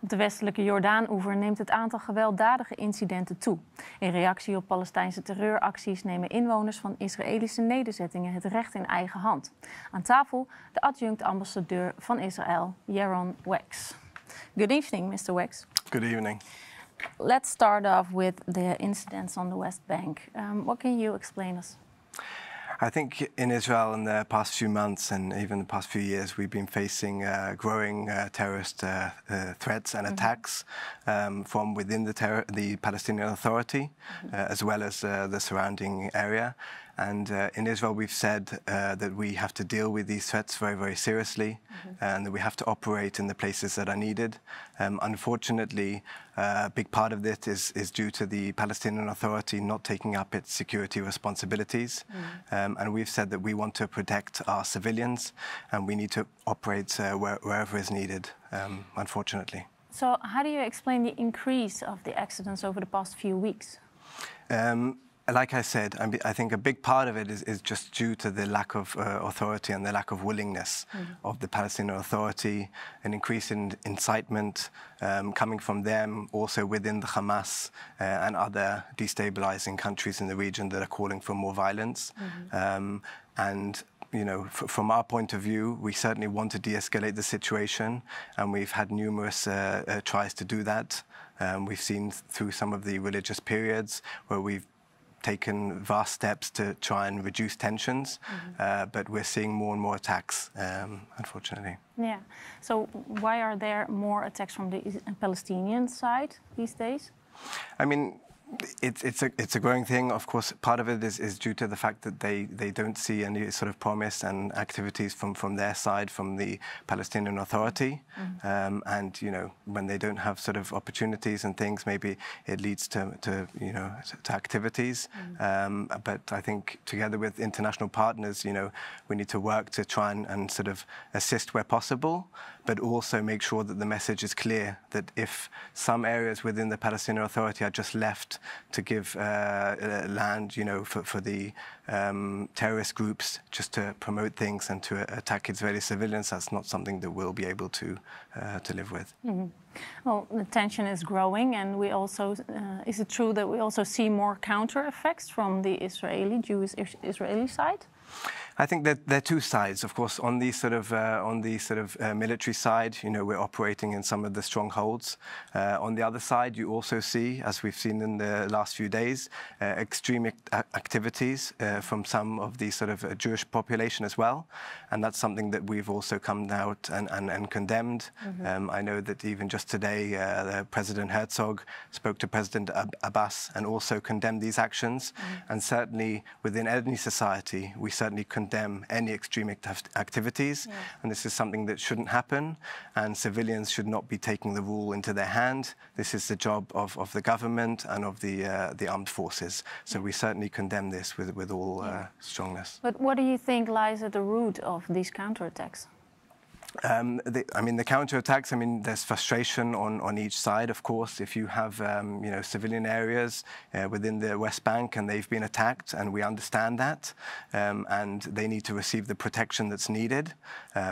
Op de Westelijke Jordaanoever neemt het aantal gewelddadige incidenten toe. In reactie op Palestijnse terreuracties nemen inwoners van Israëlische nederzettingen het recht in eigen hand. Aan tafel de adjunct-ambassadeur van Israël, Yaron Wax. Good evening, Mr. Wax. Good evening. Let's start off with the incidents on the West Bank. What can you explain us? I think in Israel in the past few months and even the past few years, we've been facing growing terrorist threats and attacks from within the Palestinian Authority, as well as the surrounding area. And in Israel, we've said that we have to deal with these threats very, very seriously, and that we have to operate in the places that are needed. Unfortunately, a big part of this is due to the Palestinian Authority not taking up its security responsibilities. And we've said that we want to protect our civilians, and we need to operate wherever is needed, unfortunately. So how do you explain the increase of the accidents over the past few weeks? Like I said, I think a big part of it is just due to the lack of authority and the lack of willingness of the Palestinian Authority, an increase in incitement coming from them, also within the Hamas and other destabilizing countries in the region that are calling for more violence. And you know, from our point of view, we certainly want to de-escalate the situation, and we've had numerous tries to do that. We've seen through some of the religious periods where we've taken vast steps to try and reduce tensions, but we're seeing more and more attacks, unfortunately. Yeah. So why are there more attacks from the Palestinian side these days? I mean, it's a growing thing. Of course, part of it is due to the fact that they don't see any sort of promise and activities from their side, from the Palestinian Authority. And, you know, when they don't have sort of opportunities and things, maybe it leads to activities. But I think together with international partners, you know, we need to work to try and sort of assist where possible, but also make sure that the message is clear that if some areas within the Palestinian Authority are just left to give land, you know, for the terrorist groups just to promote things and to attack Israeli civilians, that's not something that we'll be able to live with. Well, the tension is growing, and we also, is it true that we also see more counter effects from the Jewish Israeli side? I think that there are two sides, of course. On the sort of military side, you know, we're operating in some of the strongholds. On the other side, you also see, as we've seen in the last few days, extreme activities from some of the sort of Jewish population as well, and that's something that we've also come out and condemned. I know that even just today, President Herzog spoke to President Abbas and also condemned these actions. And certainly within any society, we certainly condemn any extreme activities, and this is something that shouldn't happen, and civilians should not be taking the rule into their hand. This is the job of the government and of the armed forces. So we certainly condemn this with all strongness. But what do you think lies at the root of these counterattacks? The counterattacks, I mean, there's frustration on each side, of course. If you have, you know, civilian areas within the West Bank and they've been attacked, and we understand that, and they need to receive the protection that's needed.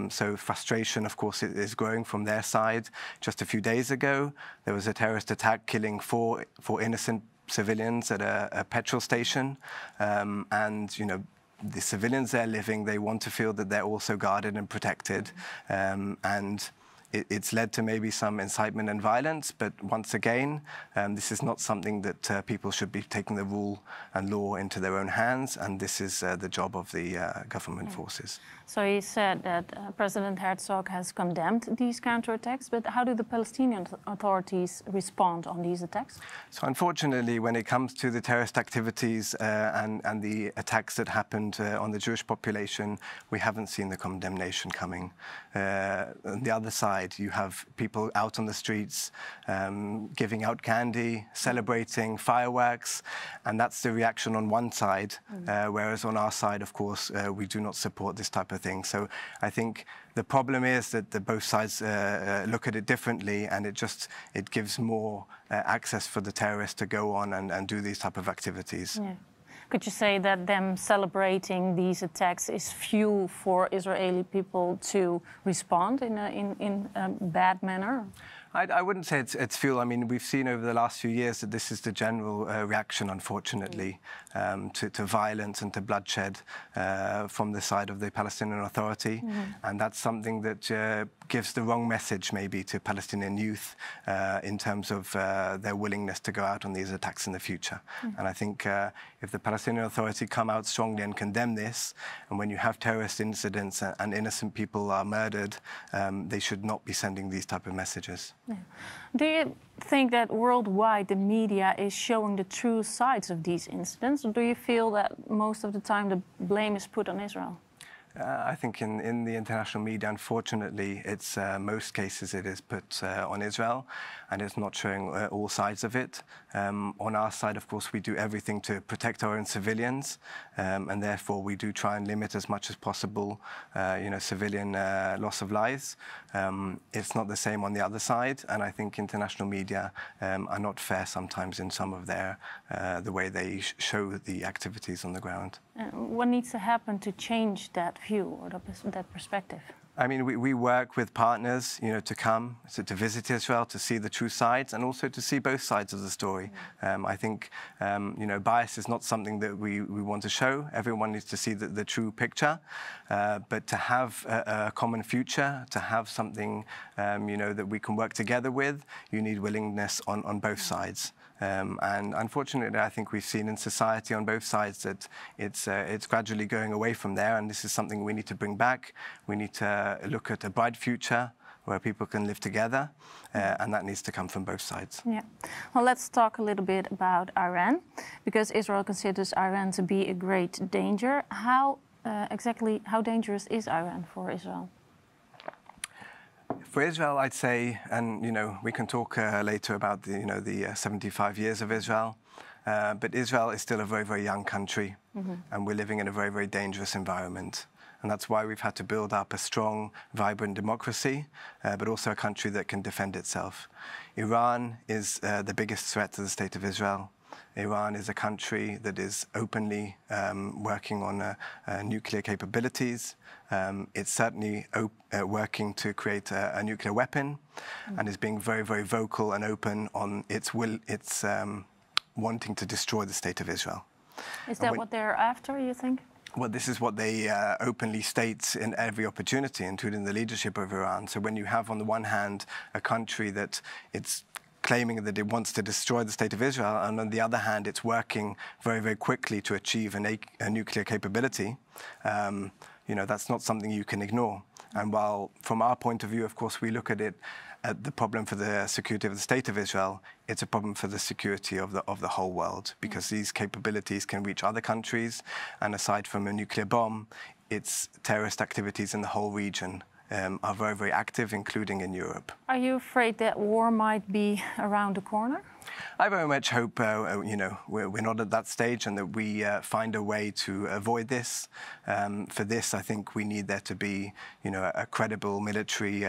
So frustration, of course, is growing from their side. Just a few days ago, there was a terrorist attack killing four innocent civilians at a petrol station, and, you know, the civilians there living, they want to feel that they're also guarded and protected. And it's led to maybe some incitement and violence, but once again, this is not something that people should be taking the rule and law into their own hands, and this is the job of the government forces. So he said that President Herzog has condemned these counterattacks, but how do the Palestinian authorities respond on these attacks? So unfortunately, when it comes to the terrorist activities and the attacks that happened on the Jewish population, we haven't seen the condemnation coming. On the other side, you have people out on the streets giving out candy, celebrating fireworks, and that's the reaction on one side, whereas on our side, of course, we do not support this type of thing. So I think the problem is that both sides look at it differently, and it gives more access for the terrorists to go on and do these type of activities. Yeah. Could you say that them celebrating these attacks is fuel for Israeli people to respond in a bad manner? I wouldn't say it's fuel. I mean, we've seen over the last few years that this is the general reaction, unfortunately, to violence and to bloodshed from the side of the Palestinian Authority. And that's something that gives the wrong message, maybe, to Palestinian youth in terms of their willingness to go out on these attacks in the future. And I think if the Palestinian Authority come out strongly and condemn this, and when you have terrorist incidents and innocent people are murdered, they should not be sending these type of messages. Yeah. Do you think that worldwide the media is showing the true sides of these incidents, or do you feel that most of the time the blame is put on Israel? I think in the international media, unfortunately, it's most cases it is put on Israel, and it's not showing all sides of it. On our side, of course, we do everything to protect our own civilians, and therefore we do try and limit as much as possible, civilian loss of lives. It's not the same on the other side, and I think international media are not fair sometimes in some of their the way they show the activities on the ground. What needs to happen to change that view or that perspective? I mean, we work with partners, to come, to visit Israel, to see the true sides, and also to see both sides of the story. I think, bias is not something that we want to show. Everyone needs to see the true picture. But to have a common future, to have something, that we can work together with, you need willingness on both sides. And unfortunately, I think we've seen in society on both sides that it's gradually going away from there, and this is something we need to bring back. We need to look at a bright future where people can live together, and that needs to come from both sides. Yeah. Well, let's talk a little bit about Iran, because Israel considers Iran to be a great danger. How dangerous is Iran for Israel? For Israel, I'd say, and we can talk later about the 75 years of Israel, but Israel is still a very, very young country, and we're living in a very, very dangerous environment. And that's why we've had to build up a strong, vibrant democracy, but also a country that can defend itself. Iran is the biggest threat to the state of Israel. Iran is a country that is openly working on nuclear capabilities. It's certainly working to create a nuclear weapon, and is being very, very vocal and open on its wanting to destroy the state of Israel. Is that what they're after, you think? Well, this is what they openly state in every opportunity, including the leadership of Iran. So when you have, on the one hand, a country that it's claiming that it wants to destroy the state of Israel, and on the other hand, it's working very, very quickly to achieve a nuclear capability, that's not something you can ignore. And while, from our point of view, of course, we look at it at the problem for the security of the state of Israel, it's a problem for the security of the whole world, because these capabilities can reach other countries, and aside from a nuclear bomb, its terrorist activities in the whole region are very, very active, including in Europe. Are you afraid that war might be around the corner? I very much hope, we're not at that stage, and that we find a way to avoid this. For this, I think we need there to be, a credible military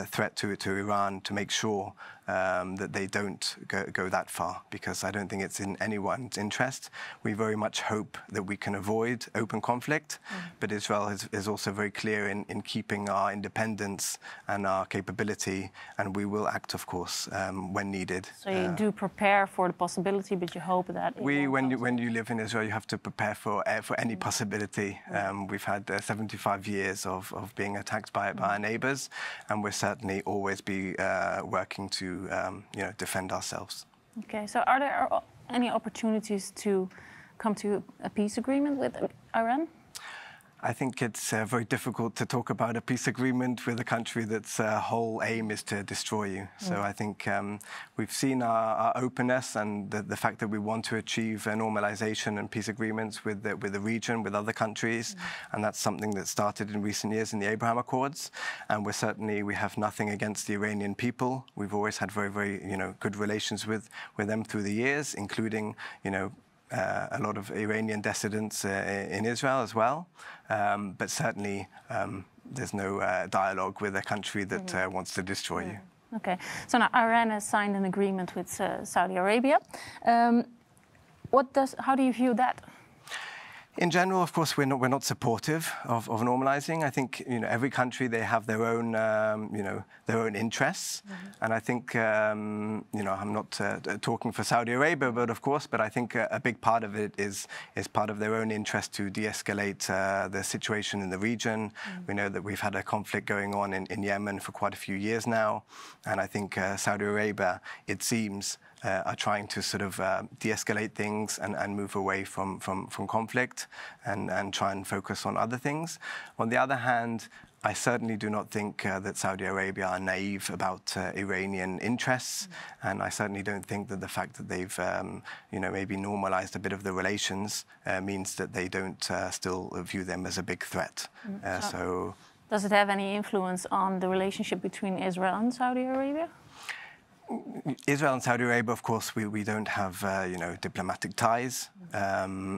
threat to Iran to make sure that they don't go that far, because I don't think it's in anyone's interest. We very much hope that we can avoid open conflict, but Israel is also very clear in keeping our independence and our capability, and we will act, of course, when needed. So you do prepare for the possibility, but you hope that... When you live in Israel, you have to prepare for any possibility. We've had 75 years of being attacked by our neighbors, and we'll certainly always be working to defend ourselves. Okay, so are there any opportunities to come to a peace agreement with Iran? I think it's very difficult to talk about a peace agreement with a country that's whole aim is to destroy you. So I think we've seen our openness and the fact that we want to achieve a normalization and peace agreements with the region, with other countries, and that's something that started in recent years in the Abraham Accords. And we have nothing against the Iranian people. We've always had very, very good relations with them through the years, including a lot of Iranian dissidents in Israel as well. But certainly there's no dialogue with a country that wants to destroy you. Okay, so now Iran has signed an agreement with Saudi Arabia. How do you view that? In general, of course, we're not supportive of normalizing. I think every country, they have their own their own interests, and I think I'm not talking for Saudi Arabia, but I think a big part of it is part of their own interest to de-escalate the situation in the region. We know that we've had a conflict going on in Yemen for quite a few years now, and I think Saudi Arabia, it seems, are trying to sort of de-escalate things and move away from conflict and try and focus on other things. On the other hand, I certainly do not think that Saudi Arabia are naive about Iranian interests, and I certainly don't think that the fact that they've maybe normalized a bit of the relations means that they don't still view them as a big threat. So, does it have any influence on the relationship between Israel and Saudi Arabia? Israel and Saudi Arabia, of course, we don't have diplomatic ties.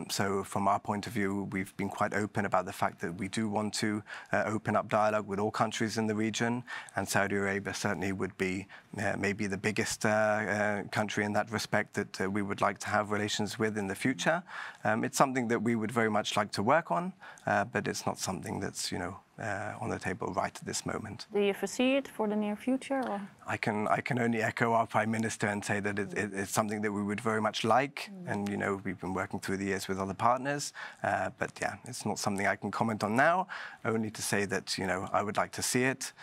So from our point of view, we've been quite open about the fact that we do want to open up dialogue with all countries in the region, and Saudi Arabia certainly would be maybe the biggest country in that respect that we would like to have relations with in the future. It's something that we would very much like to work on, but it's not something that's on the table right at this moment. Do you foresee it for the near future? Or? I can only echo our Prime Minister and say that it's something that we would very much like, and we've been working through the years with other partners, but yeah, it's not something I can comment on now, only to say that I would like to see it.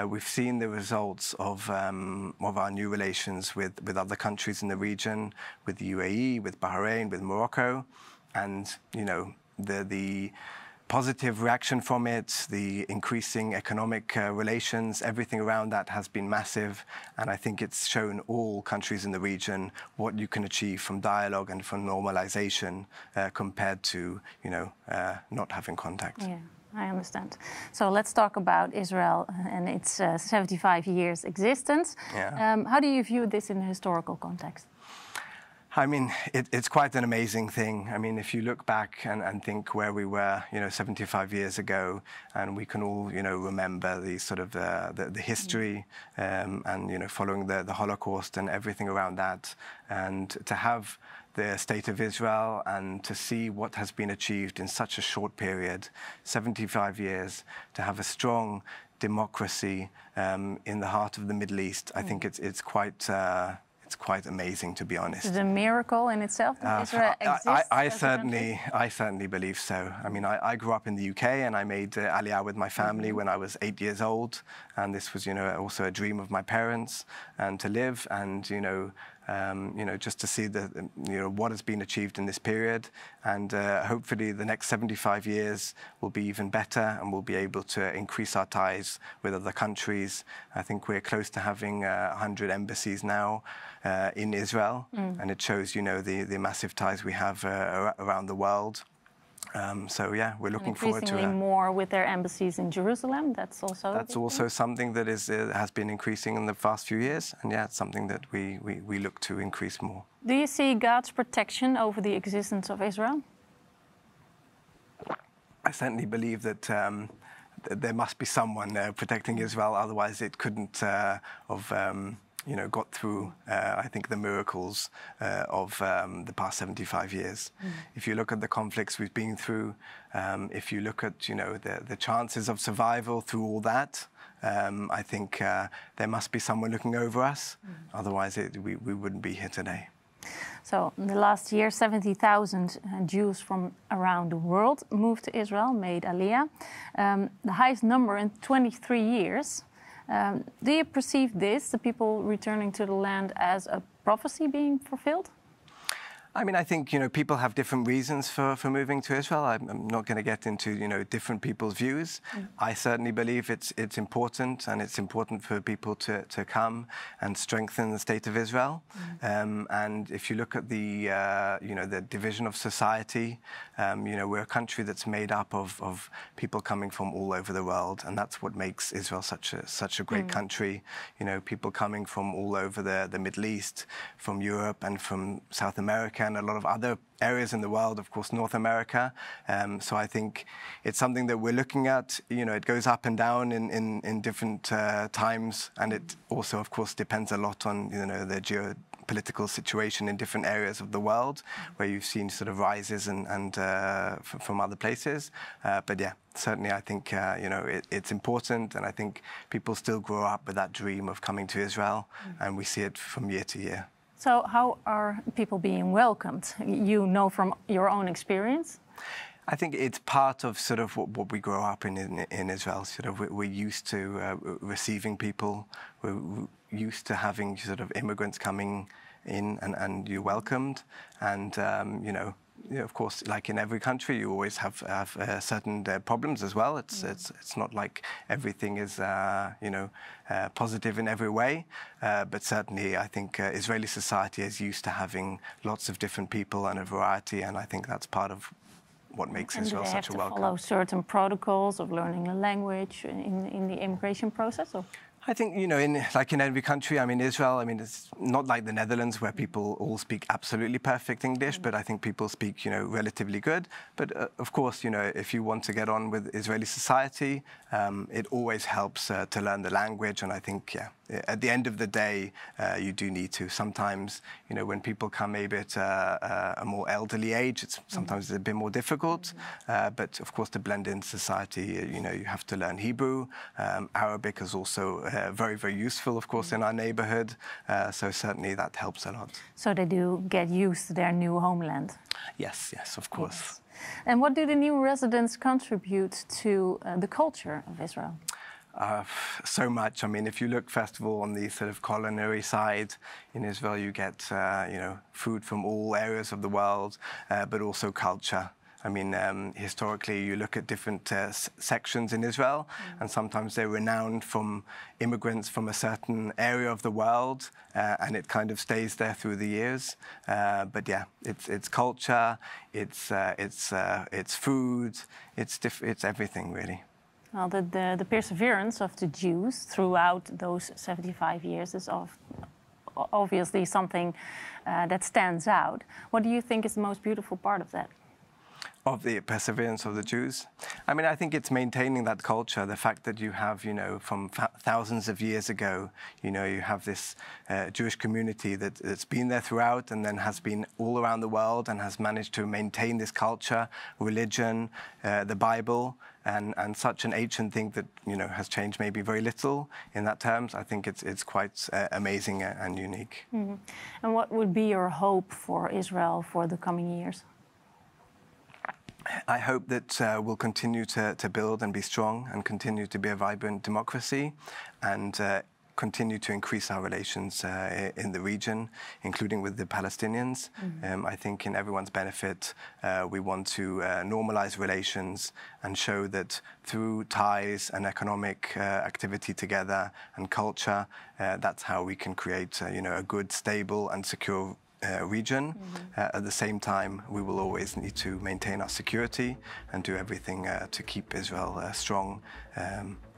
We've seen the results of our new relations with other countries in the region, with the UAE, with Bahrain, with Morocco, and the positive reaction from it, the increasing economic relations, everything around that has been massive. And I think it's shown all countries in the region what you can achieve from dialogue and from normalization compared to, not having contact. Yeah, I understand. So let's talk about Israel and its 75 years existence. Yeah. How do you view this in a historical context? I mean, it's quite an amazing thing. I mean, if you look back and think where we were, 75 years ago, and we can all, remember the sort of the history and, following the Holocaust and everything around that, and to have the State of Israel and to see what has been achieved in such a short period, 75 years, to have a strong democracy in the heart of the Middle East, I think it's quite amazing, to be honest. Is it a miracle in itself that Israel exists? I certainly believe so. I mean, I grew up in the UK, and I made Aliyah with my family when I was 8 years old, and this was, also a dream of my parents, and to live and, just to see what has been achieved in this period, and hopefully the next 75 years will be even better, and we'll be able to increase our ties with other countries. I think we're close to having 100 embassies now in Israel, and it shows, the massive ties we have around the world. So yeah, we're looking forward to increasingly more with their embassies in Jerusalem. That's also something that has been increasing in the past few years, and yeah, it's something that we look to increase more. Do you see God's protection over the existence of Israel? I certainly believe that there must be someone protecting Israel, otherwise it couldn't have got through, I think, the miracles of the past 75 years. If you look at the conflicts we've been through, if you look at, the chances of survival through all that, I think there must be someone looking over us. Otherwise, we wouldn't be here today. So in the last year, 70,000 Jews from around the world moved to Israel, made Aliyah, the highest number in 23 years. Do you perceive this, the people returning to the land, as a prophecy being fulfilled? I mean, I think, people have different reasons for moving to Israel. I'm not going to get into, different people's views. I certainly believe it's important, and it's important for people to come and strengthen the State of Israel. And if you look at the, the division of society, we're a country that's made up of people coming from all over the world, and that's what makes Israel such a great country. People coming from all over the Middle East, from Europe and from South America, and a lot of other areas in the world, of course, North America. So I think it's something that we're looking at. It goes up and down in different times, and it also, of course, depends a lot on, the political situation in different areas of the world, where you've seen sort of rises and from other places. But yeah, certainly I think it's important, and I think people still grow up with that dream of coming to Israel, and we see it from year to year. So how are people being welcomed? You know from your own experience? I think it's part of sort of what we grow up in Israel. Sort of we're used to receiving people. We're used to having sort of immigrants coming in and you're welcomed. And of course, like in every country, you always have certain problems as well. It's not like everything is positive in every way. But certainly, I think Israeli society is used to having lots of different people and a variety, and I think that's part of what makes Israel such a welcome. And do they have to follow certain protocols of learning the language in the immigration process? Or? I think, in every country, I mean, Israel, it's not like the Netherlands where people all speak absolutely perfect English, but I think people speak, relatively good. But of course, if you want to get on with Israeli society, it always helps to learn the language. And I think, at the end of the day, you do need to. Sometimes, when people come maybe at a more elderly age, sometimes it's a bit more difficult. But of course, to blend in society, you have to learn Hebrew. Arabic is also very, very useful, of course, in our neighborhood. So certainly that helps a lot. So they do get used to their new homeland? Yes, of course. Yes. And what do the new residents contribute to the culture of Israel? So much. I mean, if you look, first of all, on the sort of culinary side, in Israel you get, food from all areas of the world, but also culture. I mean, historically, you look at different sections in Israel, and sometimes they're renowned from immigrants from a certain area of the world, and it kind of stays there through the years. But yeah, it's culture, it's food, it's everything really. Well, the perseverance of the Jews throughout those 75 years is obviously something that stands out. What do you think is the most beautiful part of that? Of the perseverance of the Jews? I mean, I think it's maintaining that culture, the fact that you have, from thousands of years ago, you have this Jewish community that's been there throughout and then has been all around the world and has managed to maintain this culture, religion, the Bible, and such an ancient thing that, has changed maybe very little in that terms. I think it's quite amazing and unique. Mm-hmm. And what would be your hope for Israel for the coming years? I hope that we'll continue to build and be strong and continue to be a vibrant democracy and continue to increase our relations in the region, including with the Palestinians. I think in everyone's benefit, we want to normalize relations and show that through ties and economic activity together and culture, that's how we can create a good, stable and secure region. At the same time, we will always need to maintain our security and do everything to keep Israel strong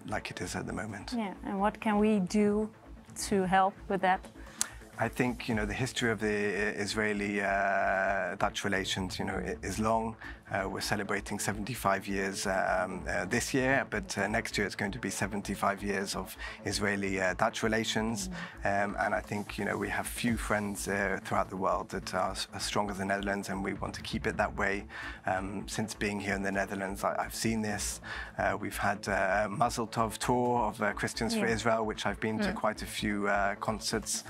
like it is at the moment. Yeah, and what can we do to help with that? I think, the history of the Israeli-Dutch relations, is long. We're celebrating 75 years this year, but next year it's going to be 75 years of Israeli-Dutch relations. And I think, we have few friends throughout the world that are as strong as the Netherlands, and we want to keep it that way. Since being here in the Netherlands, I've seen this. We've had a Mazel Tov tour of Christians for Israel, which I've been to quite a few concerts.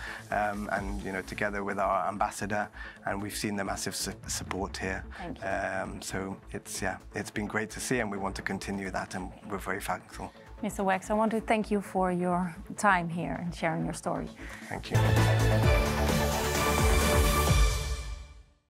And together with our ambassador, and we've seen the massive support here. Thank you. So it's been great to see, and we want to continue that, and we're very thankful. Mr. Wax, I want to thank you for your time here and sharing your story. Thank you.